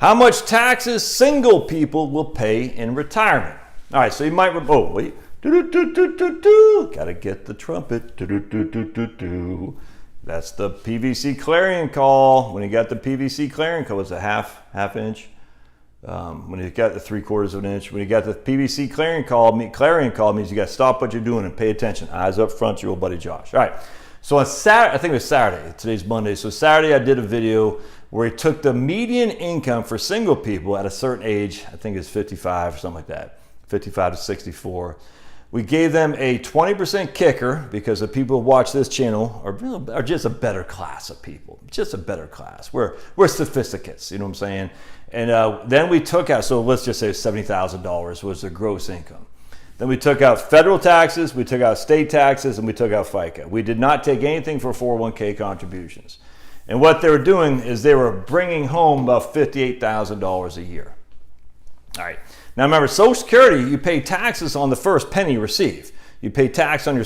How much taxes single people will pay in retirement. All right, so you might, oh, wait. Gotta get the trumpet. That's the PVC clarion call. When you got the PVC clarion call, it's a half inch. When you got the 3/4 of an inch, when you got the PVC clarion call means you got to stop what you're doing and pay attention. Eyes up front, your old buddy Josh. All right. So on Saturday, I think it was Saturday. Today's Monday. So Saturday, I did a video where he took the median income for single people at a certain age. I think it's 55 or something like that, 55 to 64. We gave them a 20% kicker because the people who watch this channel are just a better class of people, just a better class. We're sophisticates, you know what I'm saying? And then we took out, so let's just say $70,000 was their gross income. Then we took out federal taxes, we took out state taxes, and we took out FICA. We did not take anything for 401k contributions. And what they were doing is they were bringing home about $58,000 a year. All right. Now remember, Social Security, you pay taxes on the first penny you receive. You pay tax on your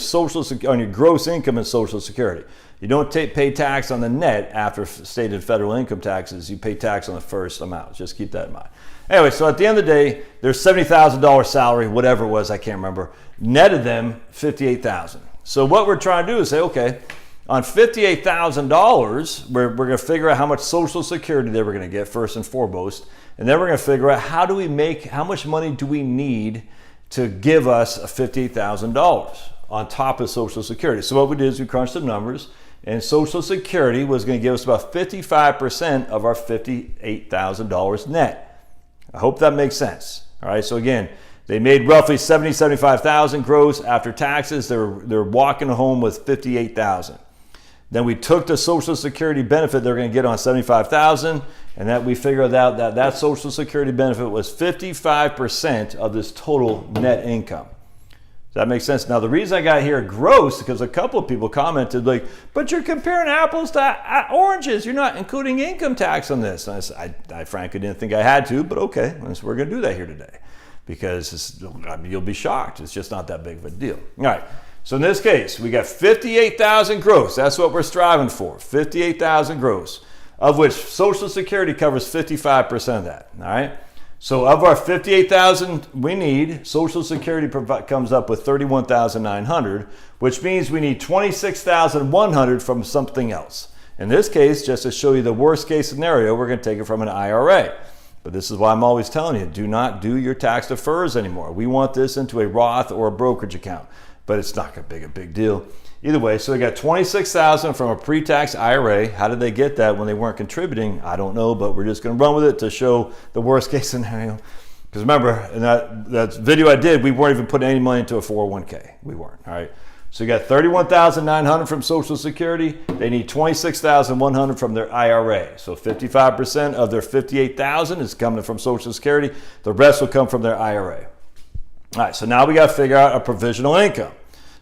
gross income and Social Security. You don't pay tax on the net after state and federal income taxes. You pay tax on the first amount. Just keep that in mind. Anyway, so at the end of the day, there's $70,000 salary, whatever it was, I can't remember. Netted them $58,000. So what we're trying to do is say, okay, on $58,000, we're going to figure out how much Social Security they were going to get first and foremost, and then we're going to figure out how much money do we need to give us $58,000 on top of Social Security. So what we did is we crunched the numbers, and Social Security was going to give us about 55% of our $58,000 net. I hope that makes sense. All right, so again, they made roughly $75,000 gross after taxes. They're walking home with $58,000. Then we took the Social Security benefit they're going to get on $75,000, and that we figured out that Social Security benefit was 55% of this total net income. Does that make sense? Now, the reason I got here gross, because a couple of people commented like, but you're comparing apples to oranges. You're not including income tax on this. And I frankly didn't think I had to, but okay, so we're going to do that here today because you'll be shocked. It's just not that big of a deal. All right. So in this case, we got 58,000 gross. That's what we're striving for, 58,000 gross, of which Social Security covers 55% of that, all right? So of our 58,000 we need, Social Security comes up with 31,900, which means we need 26,100 from something else. In this case, just to show you the worst case scenario, we're going to take it from an IRA. But this is why I'm always telling you, do not do your tax defers anymore. We want this into a Roth or a brokerage account, but it's not going to be a big deal. Either way, so we got 26,000 from a pre-tax IRA. How did they get that when they weren't contributing? I don't know, but we're just going to run with it to show the worst case scenario. Because remember, in that video I did, we weren't even putting any money into a 401k. We weren't, all right? So you got 31,900 from Social Security. They need 26,100 from their IRA. So 55% of their 58,000 is coming from Social Security. The rest will come from their IRA. All right, so now we got to figure out a provisional income.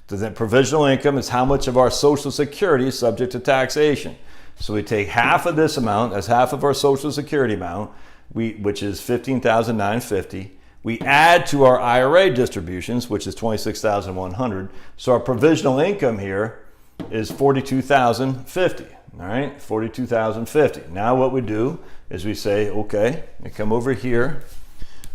The provisional income is how much of our Social Security is subject to taxation. So we take half of this amount, as half of our Social Security amount, which is $15,950. We add to our IRA distributions, which is $26,100. So our provisional income here is $42,050. All right, $42,050. Now what we do is we say, okay, we come over here.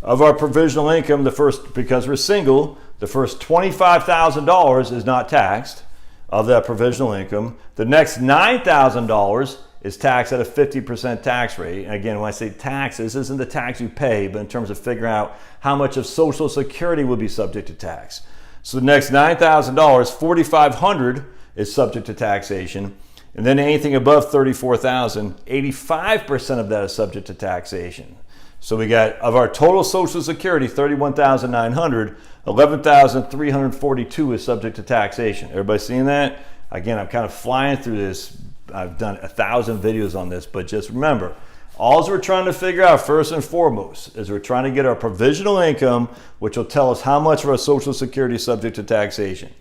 Of our provisional income, because we're single, the first $25,000 is not taxed of that provisional income. The next $9,000 is taxed at a 50% tax rate. And again, when I say tax, this isn't the tax you pay, but in terms of figuring out how much of Social Security will be subject to tax. So the next $9,000, $4,500 is subject to taxation. And then anything above $34,000, 85% of that is subject to taxation. So we got, of our total Social Security, 31,900, 11,342 is subject to taxation. Everybody seeing that? Again, I'm kind of flying through this. I've done 1,000 videos on this, but just remember, all we're trying to figure out first and foremost is we're trying to get our provisional income, which will tell us how much of our Social Security is subject to taxation.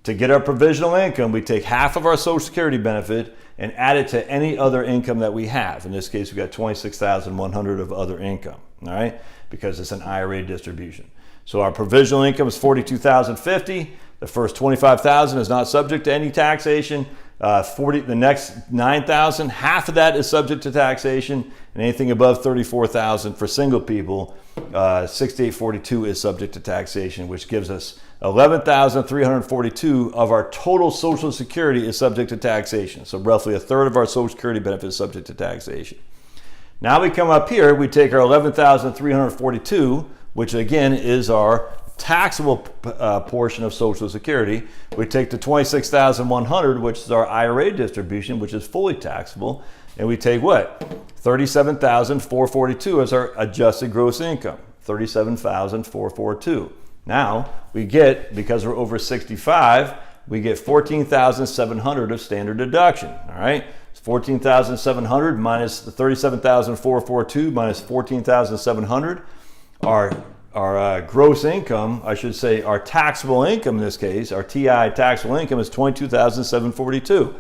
To get our provisional income, we take half of our Social Security benefit and add it to any other income that we have. In this case, we got 26,100 of other income, all right? Because it's an IRA distribution. So our provisional income is $42,050. The first $25,000 is not subject to any taxation. The next 9,000, half of that is subject to taxation, and anything above 34,000 for single people, 6842 is subject to taxation, which gives us 11,342 of our total Social Security is subject to taxation. So roughly a third of our Social Security benefit is subject to taxation. Now we come up here, we take our 11,342, which again is our taxable portion of Social Security. We take the 26,100, which is our IRA distribution, which is fully taxable, and we take what? 37,442 as our adjusted gross income. 37,442. Now we get, because we're over 65, we get 14,700 of standard deduction. All right, 14,700 minus the 37,442 minus 14,700. Our gross income, I should say, our taxable income in this case, our TI taxable income is 22,742.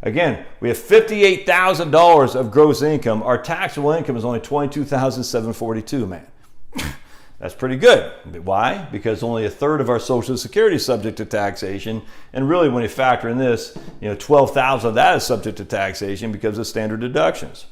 Again, we have $58,000 of gross income. Our taxable income is only 22,742, man. That's pretty good. Why? Because only a third of our Social Security is subject to taxation. And really, when you factor in this, 12,000 of that is subject to taxation because of standard deductions.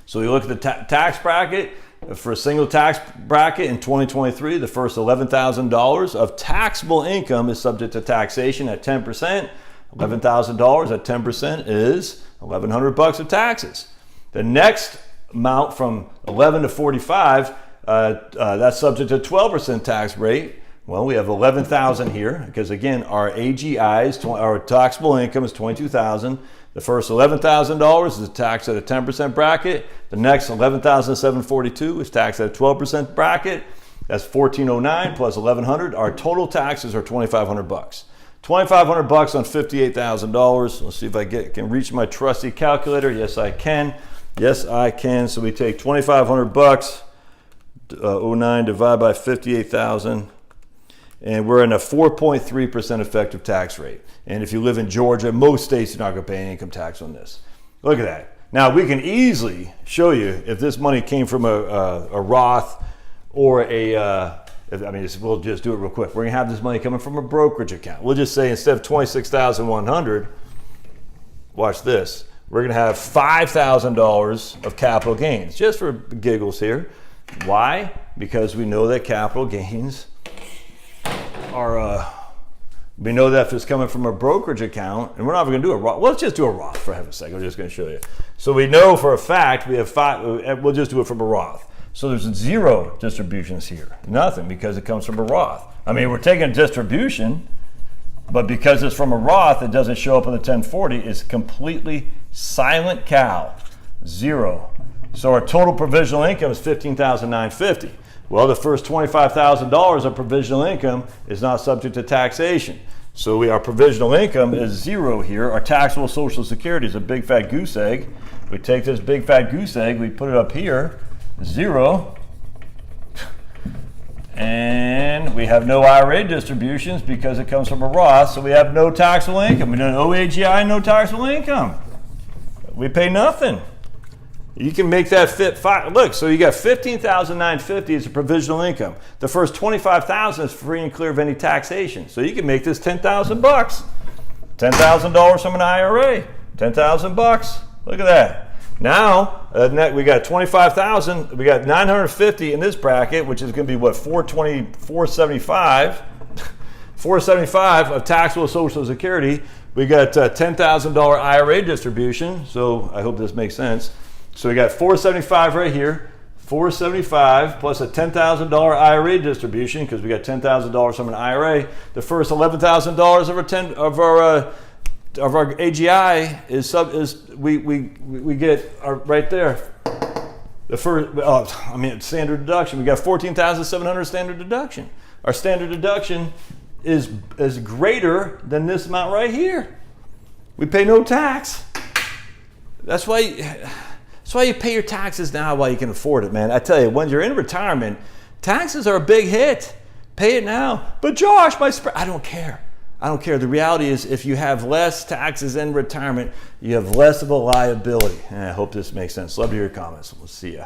So we look at the tax bracket. For a single tax bracket in 2023, the first $11,000 of taxable income is subject to taxation at 10%. $11,000 at 10% is $1,100 of taxes. The next amount from 11 to 45, that's subject to 12% tax rate. Well, we have 11,000 here because again, our AGI our taxable income is 22,000. The first $11,000 is taxed at a 10% bracket. The next $11,742 is taxed at a 12% bracket. That's $1,409 plus $1,100. Our total taxes are $2,500. $2,500 on $58,000. Let's see if I can reach my trusty calculator. Yes, I can. Yes, I can. So we take $2,500, 09 divided by 58,000. And we're in a 4.3% effective tax rate. And if you live in Georgia, most states are not going to pay any income tax on this. Look at that. Now, we can easily show you if this money came from a Roth or we'll just do it real quick. We're going to have this money coming from a brokerage account. We'll just say instead of 26,100, watch this, we're going to have $5,000 of capital gains, just for giggles here. Why? Because we know that capital gains we know that if it's coming from a brokerage account, and we're not even going to do a Roth. Well, let's just do a Roth for heaven's sake. I'm just going to show you. So we know for a fact we have we'll just do it from a Roth. So there's 0 distributions here. Nothing, because it comes from a Roth. I mean, we're taking a distribution, but because it's from a Roth, it doesn't show up in the 1040. It's completely silent cow. 0. So our total provisional income is $15,950. Well, the first $25,000 of provisional income is not subject to taxation. So our provisional income is 0 here. Our taxable Social Security is a big fat goose egg. We take this big fat goose egg, we put it up here, 0. And we have no IRA distributions because it comes from a Roth, so we have no taxable income. We don't owe AGI, no taxable income. We pay nothing. You can make that fit. Look, so you got $15,950 as a provisional income. The first $25,000 is free and clear of any taxation. So you can make this $10,000. $10,000 from an IRA. $10,000. Look at that. Now we got $25,000. We got $950 in this bracket, which is going to be what, $475. $475 of taxable Social Security. We got $10,000 IRA distribution. So I hope this makes sense. So we got $475 right here, $475 plus a $10,000 IRA distribution because we got $10,000 from an IRA. The first $11,000 of our AGI is we get right there. The first standard deduction. We got 14,700 standard deduction. Our standard deduction is greater than this amount right here. We pay no tax. That's why you pay your taxes now while you can afford it, man. I tell you, when you're in retirement, taxes are a big hit. Pay it now. But Josh, I don't care. I don't care. The reality is if you have less taxes in retirement, you have less of a liability. And I hope this makes sense. Love to hear your comments. We'll see ya.